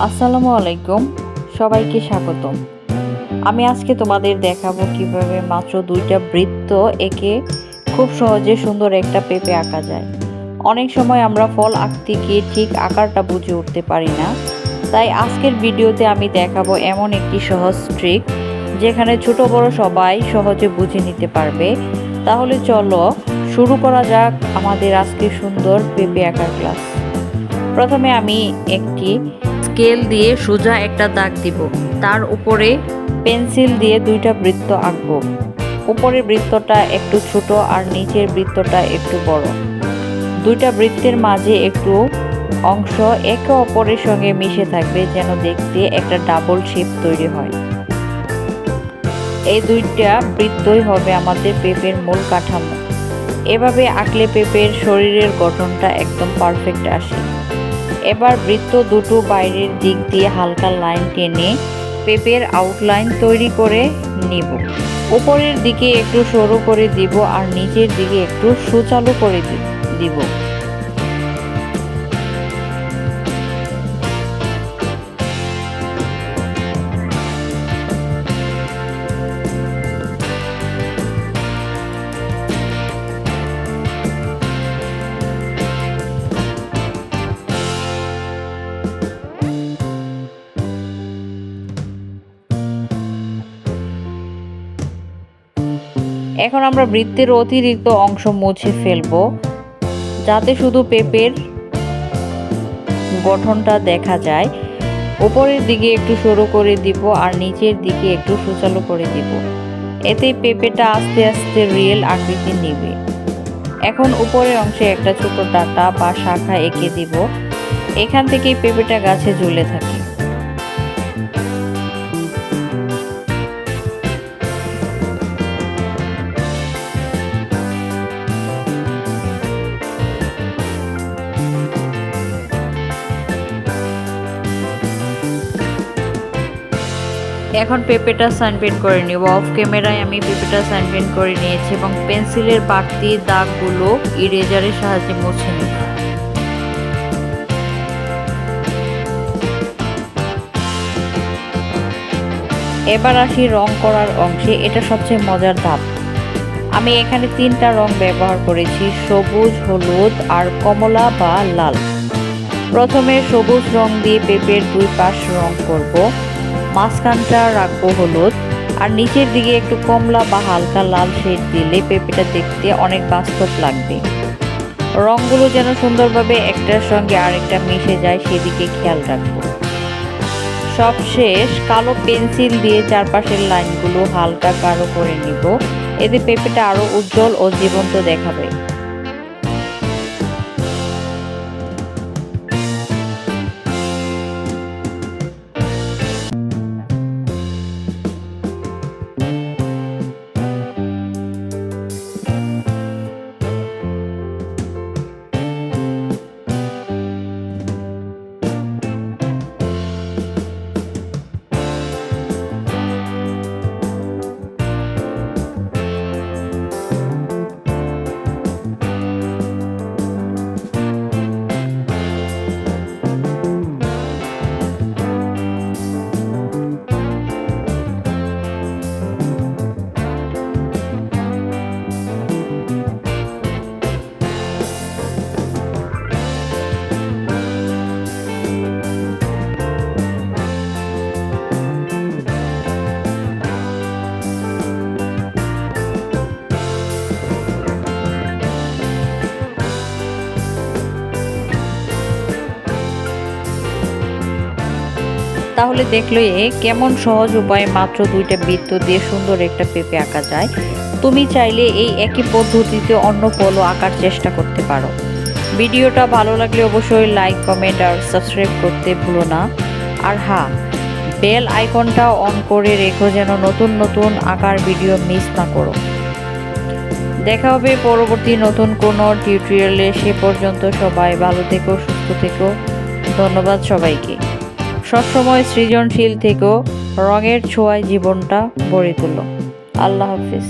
আসসালামু আলাইকুম, সবাইকে স্বাগতম। আমি আজকে তোমাদের দেখাবো কিভাবে মাত্র 2টা বৃত্ত এঁকে খুব সহজে সুন্দর একটা পেঁপে আঁকা যায়। অনেক সময় আমরা ফল আঁকতে গিয়ে ঠিক আকারটা বুঝে উঠতে পারি না, তাই আজকের ভিডিওতে আমি দেখাবো এমন একটি সহজ ট্রিক যেখানে ছোট বড় সবাই সহজে বুঝে নিতে পারবে। তাহলে চলো শুরু করা যাক আমাদের আজকে সুন্দর পেঁপে আঁকার ক্লাস। প্রথমে আমি একটি স্কেল দিয়ে সোজা একটা দাগ দিব, তার উপরে পেন্সিল দিয়ে 2টা বৃত্ত আঁকবো। উপরের বৃত্তটা একটু ছোট আর নিচের বৃত্তটা একটু বড়। 2টা বৃত্তের মাঝে একটু অংশ একে অপরের সঙ্গে মিশে থাকবে, যেন দেখতে একটা ডাবল শেপ তৈরি হয়। এই 2টা বৃত্তই হবে আমাদের পেঁপের মূল কাঠামো। এভাবে আঁকলে পেঁপের শরীরের গঠনটা একদম পারফেক্ট আসে। এবার বৃত্ত দুটো বাইরের দিক দিয়ে হালকা লাইন টেনে পেঁপের আউটলাইন তৈরি করে নিব। উপরের দিকে একটু সরু করে দিব আর নিচের দিকে একটু সুচালু করে দিব। এখন আমরা বৃত্তের অতিরিক্ত অংশ মুছে ফেলবো, যাতে শুধু পেঁপের গঠনটা দেখা যায়। উপরের দিকে একটু সরু করে দিব আর নিচের দিকে একটু সুচালু করে দিব। এতে পেঁপেটা আস্তে আস্তে রিয়েল আকৃতি নেবে। এখন উপরের অংশে একটা ছোট ডাঁটা বা শাখা এঁকে দিব। এখান থেকেই পেঁপেটা গাছে ঝুলে থাকে। এখন পেঁপেটা সাইনপেন্ট করে নিব। অফ ক্যামেরায় আমি পেঁপেটা সাইনপেন্ট করে নিয়েছি এবং পেন্সিলের বাড়তি দাগগুলো ইরেজারের সাহায্যে মুছে নিব। এবার আসি রং করার অংশে। এটা সবচেয়ে মজার ধাপ। আমি এখানে 3টা রং ব্যবহার করেছি, সবুজ, হলুদ আর কমলা বা লাল। প্রথমে সবুজ রং দিয়ে পেঁপের 2 পাশ রং করব। মাঝখানটা রাখবো হলুদ আর নিচের দিকে একটু কমলা বা হালকা লাল শেড দিলে পেঁপেটা দেখতে অনেক বাস্তব লাগবে। রংগুলো যেন সুন্দরভাবে একটার সঙ্গে আরেকটা মিশে যায় সেদিকে খেয়াল রাখবো। সবশেষ কালো পেন্সিল দিয়ে চারপাশের লাইনগুলো হালকা গাঢ় করে নিব। এতে পেঁপেটা আরো উজ্জ্বল ও জীবন্ত দেখাবে। তাহলে দেখলে কেমন সহজ উপায়ে মাত্র 2টা বৃত্ত দিয়ে সুন্দর একটা পেঁপে আঁকা যায়। তুমি চাইলে এই একই পদ্ধতিতে অন্য ফলও আঁকার চেষ্টা করতে পারো। ভিডিওটা ভালো লাগলে অবশ্যই লাইক, কমেন্ট আর সাবস্ক্রাইব করতে ভুলো না। আর হ্যাঁ, বেল আইকনটা অন করে রেখো যেন নতুন নতুন আঁকার ভিডিও মিস না করো। দেখা হবে পরবর্তী নতুন কোনো টিউটোরিয়ালে। সে পর্যন্ত সবাই ভালো থেকো, সুস্থ থেকো। ধন্যবাদ সবাইকে। সবসময় সৃজনশীল থেকো, রঙের ছোঁয়ায় জীবনটা গড়ে তোলো। আল্লাহ হাফিজ।